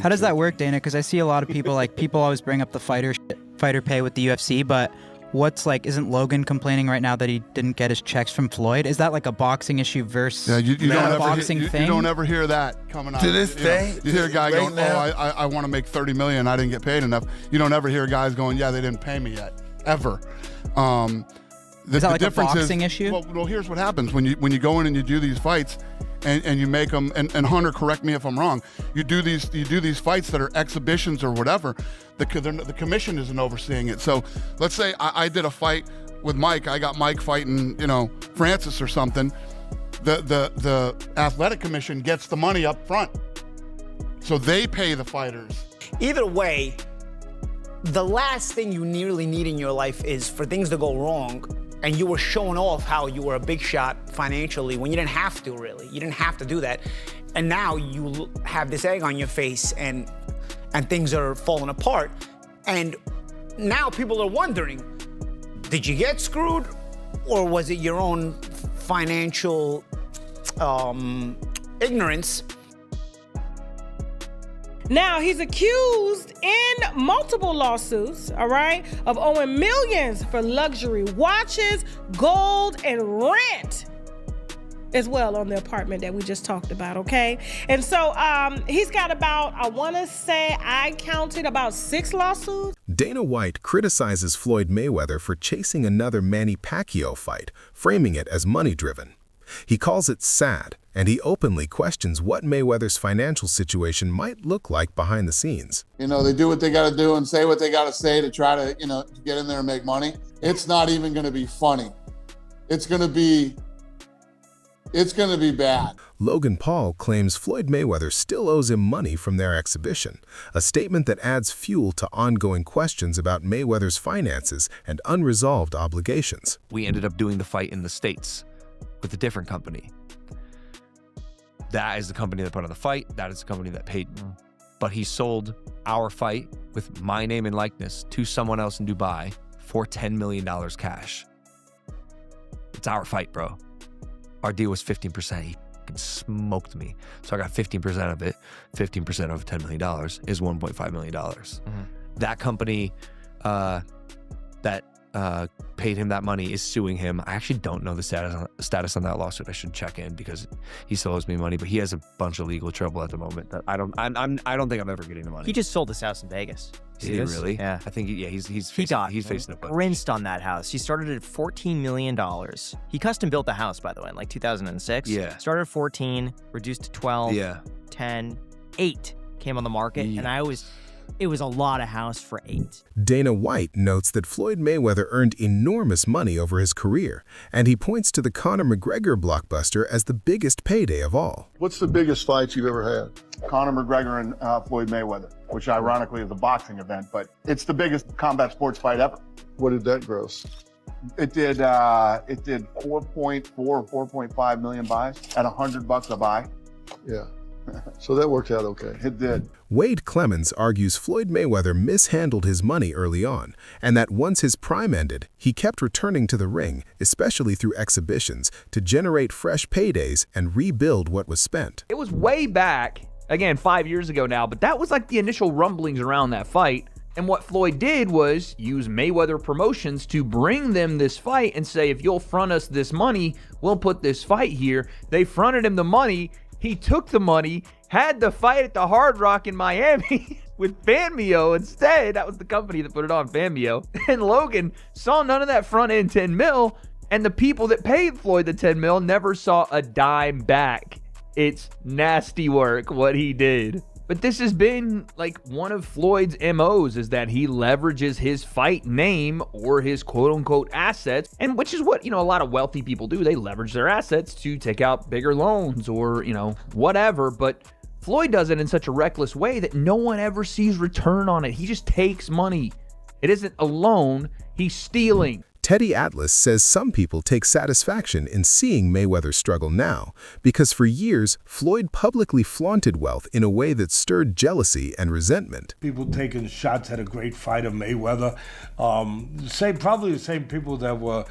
How does that work, Dana? Because I see a lot of people, people always bring up the fighter pay with the UFC, but isn't Logan complaining right now that he didn't get his checks from Floyd? Is that like a boxing issue versus you don't boxing thing? You don't ever hear that coming out. To this day, you hear a guy going, I want to make $30 million, I didn't get paid enough. You don't ever hear guys going, yeah, they didn't pay me yet, ever. Is that like a boxing issue? Well, here's what happens when you go in and you do these fights, and you make them. And Hunter, correct me if I'm wrong. You do these fights that are exhibitions or whatever. The commission isn't overseeing it. So let's say I did a fight with Mike. I got Mike fighting, Francis or something. The athletic commission gets the money up front, so they pay the fighters. Either way, the last thing you nearly need in your life is for things to go wrong, and you were showing off how you were a big shot financially when you didn't have to, really. You didn't have to do that. And now you have this egg on your face, and things are falling apart. And now people are wondering, did you get screwed, or was it your own financial ignorance? Now, he's accused in multiple lawsuits, all right, of owing millions for luxury watches, gold, and rent as well on the apartment that we just talked about, okay? And so he's got about, I counted about 6 lawsuits. Dana White criticizes Floyd Mayweather for chasing another Manny Pacquiao fight, framing it as money-driven. He calls it sad, and he openly questions what Mayweather's financial situation might look like behind the scenes. They do what they got to do and say what they got to say to try to, to get in there and make money. It's not even going to be funny. It's going to be bad. Logan Paul claims Floyd Mayweather still owes him money from their exhibition, a statement that adds fuel to ongoing questions about Mayweather's finances and unresolved obligations. We ended up doing the fight in the States with a different company. That is the company that put on the fight. That is the company that paid me. But he sold our fight with my name and likeness to someone else in Dubai for $10 million cash. It's our fight, bro. Our deal was 15%. He fucking smoked me. So I got 15% of it. 15% of $10 million is $1.5 million. Mm-hmm. That company that paid him that money is suing him. I actually don't know the status on that lawsuit. I should check in because he still owes me money, but he has a bunch of legal trouble at the moment. That I don't think I'm ever getting the money. He just sold his house in Vegas. Did he really? Yeah. I think he's facing a bunch. Rinsed on that house. He started at $14 million. He custom built the house, by the way, in like 2006. Yeah. Started at 14, reduced to 12, yeah. 10, 8 came on the market, Yeah. and it was a lot of house for 8. Dana White notes that Floyd Mayweather earned enormous money over his career, and he points to the Conor McGregor blockbuster as the biggest payday of all. What's the biggest fight you've ever had? Conor McGregor and Floyd Mayweather, which ironically is a boxing event, but it's the biggest combat sports fight ever. What did that gross? It did 4.4 or 4.5 million buys at $100 a buy. Yeah. So that worked out okay. It did. Wade Clemens argues Floyd Mayweather mishandled his money early on, and that once his prime ended, he kept returning to the ring, especially through exhibitions, to generate fresh paydays and rebuild what was spent. It was way back, again, 5 years ago now, but that was like the initial rumblings around that fight. And what Floyd did was use Mayweather Promotions to bring them this fight and say, if you'll front us this money, we'll put this fight here. They fronted him the money. He took the money, had the fight at the Hard Rock in Miami with Pacquiao instead. That was the company that put it on, Pacquiao. And Logan saw none of that front end 10 mil, and the people that paid Floyd the 10 mil never saw a dime back. It's nasty work what he did. But this has been like one of Floyd's MOs, is that he leverages his fight name or his quote unquote assets, and which is what, a lot of wealthy people do. They leverage their assets to take out bigger loans or, whatever. But Floyd does it in such a reckless way that no one ever sees return on it. He just takes money. It isn't a loan, he's stealing. Teddy Atlas says some people take satisfaction in seeing Mayweather struggle now because for years, Floyd publicly flaunted wealth in a way that stirred jealousy and resentment. People taking shots at a great fight of Mayweather, probably the same people that were,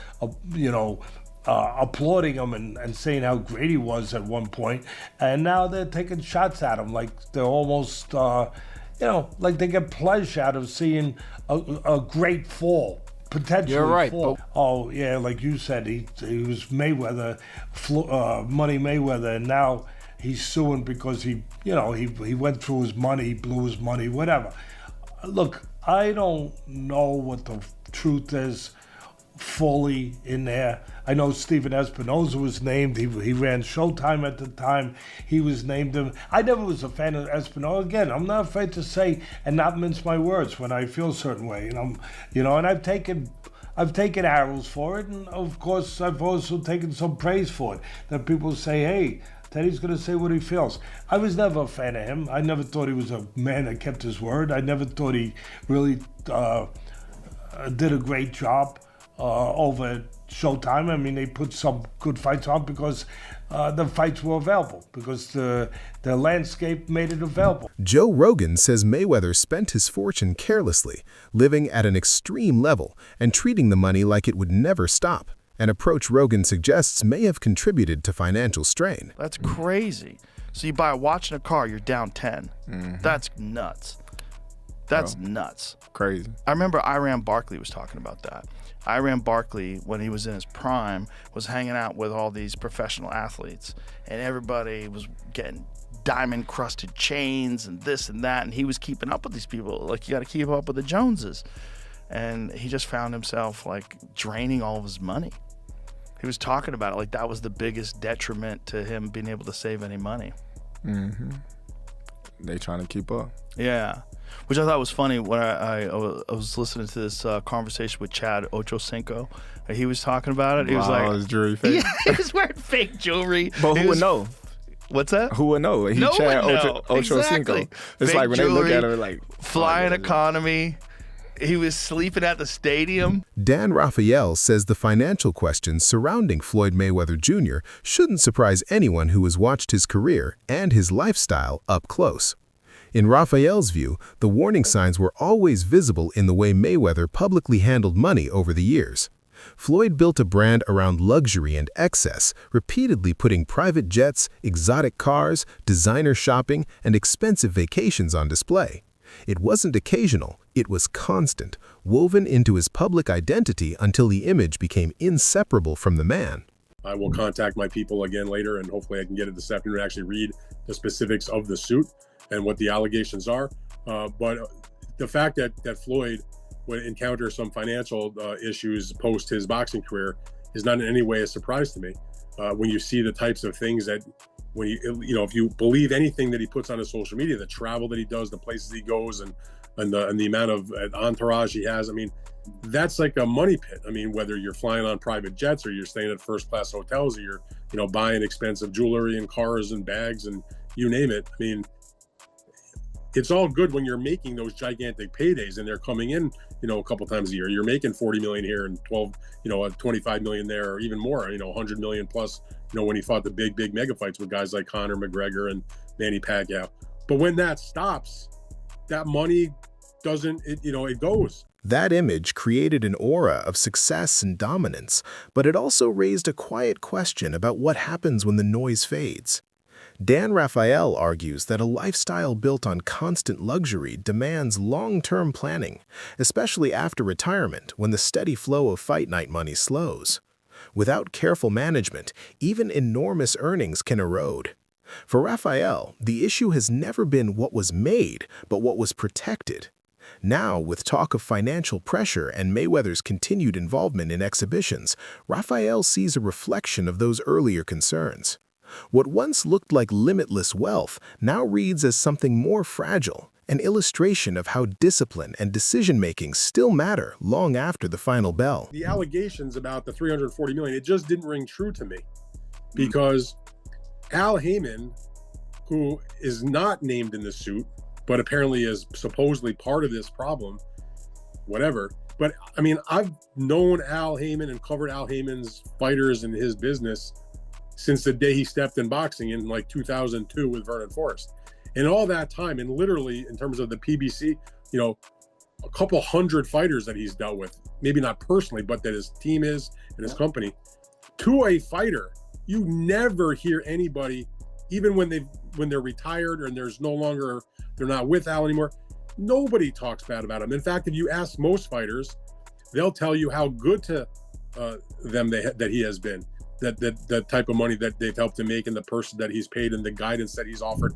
applauding him and saying how great he was at one point, and now they're taking shots at him like they're almost, like they get pleasure out of seeing a great fall. Potentially You're right, fall. Oh yeah, like you said, he was Mayweather, Money Mayweather, and now he's suing because he went through his money, he blew his money, whatever. Look, I don't know what the truth is fully in there. I know Steven Espinoza was named. He ran Showtime at the time. He was named him. I never was a fan of Espinoza. Again, I'm not afraid to say and not mince my words when I feel a certain way. And I've taken arrows for it, and of course I've also taken some praise for it. That people say, hey, Teddy's going to say what he feels. I was never a fan of him. I never thought he was a man that kept his word. I never thought he really did a great job over at Showtime. I mean, they put some good fights on because the fights were available, because the landscape made it available. Joe Rogan says Mayweather spent his fortune carelessly, living at an extreme level and treating the money like it would never stop, an approach Rogan suggests may have contributed to financial strain. That's crazy. So you buy a watch and a car, you're down 10. That's nuts. That's nuts. Crazy. I remember Iran Barkley was talking about that. Iran Barkley, when he was in his prime, was hanging out with all these professional athletes, and everybody was getting diamond-crusted chains and this and that, and he was keeping up with these people. Like, you got to keep up with the Joneses. And he just found himself, like, draining all of his money. He was talking about it like that was the biggest detriment to him being able to save any money. They trying to keep up. Yeah. Which I thought was funny when I was listening to this conversation with Chad Ochocinco. He was talking about it. He was like, his jewelry fake. Yeah, he was wearing fake jewelry. But who would know? What's that? Who would know? No Chad one know. Ochocinco. Exactly. It's Fake like when jewelry, they look at him, like flying economy. He was sleeping at the stadium. Dan Raphael says the financial questions surrounding Floyd Mayweather Jr. shouldn't surprise anyone who has watched his career and his lifestyle up close. In Raphael's view, the warning signs were always visible in the way Mayweather publicly handled money over the years. Floyd built a brand around luxury and excess, repeatedly putting private jets, exotic cars, designer shopping, and expensive vacations on display. It wasn't occasional, it was constant, woven into his public identity until the image became inseparable from the man. I will contact my people again later, and hopefully I can get it this afternoon to actually read the specifics of the suit and what the allegations are. But the fact that Floyd would encounter some financial issues post his boxing career is not in any way a surprise to me. When you see the types of things that, if you believe anything that he puts on his social media, the travel that he does, the places he goes, and the amount of entourage he has, I mean, that's like a money pit. I mean, whether you're flying on private jets or you're staying at first-class hotels, or you're, buying expensive jewelry and cars and bags and you name it. I mean, it's all good when you're making those gigantic paydays and they're coming in, a couple times a year. You're making 40 million here and 25 million there, or even more, 100 million plus, when he fought the big mega fights with guys like Conor McGregor and Manny Pacquiao. But when that stops, that money doesn't, it goes. That image created an aura of success and dominance, but it also raised a quiet question about what happens when the noise fades. Dan Raphael argues that a lifestyle built on constant luxury demands long-term planning, especially after retirement when the steady flow of fight night money slows. Without careful management, even enormous earnings can erode. For Raphael, the issue has never been what was made, but what was protected. Now, with talk of financial pressure and Mayweather's continued involvement in exhibitions, Raphael sees a reflection of those earlier concerns. What once looked like limitless wealth now reads as something more fragile, an illustration of how discipline and decision-making still matter long after the final bell. The allegations about the 340 million, it just didn't ring true to me, because Al Heyman, who is not named in the suit, but apparently is supposedly part of this problem, whatever. But I mean, I've known Al Heyman and covered Al Heyman's fighters and his business since the day he stepped in boxing in like 2002 with Vernon Forrest. And all that time, and literally in terms of the PBC, a couple hundred fighters that he's dealt with, maybe not personally, but that his team is and his company. to a fighter, you never hear anybody, even when they're retired and they're not with Al anymore, nobody talks bad about him. In fact, if you ask most fighters, they'll tell you how good to them that he has been, that type of money that they've helped him make, and the person that he's paid, and the guidance that he's offered.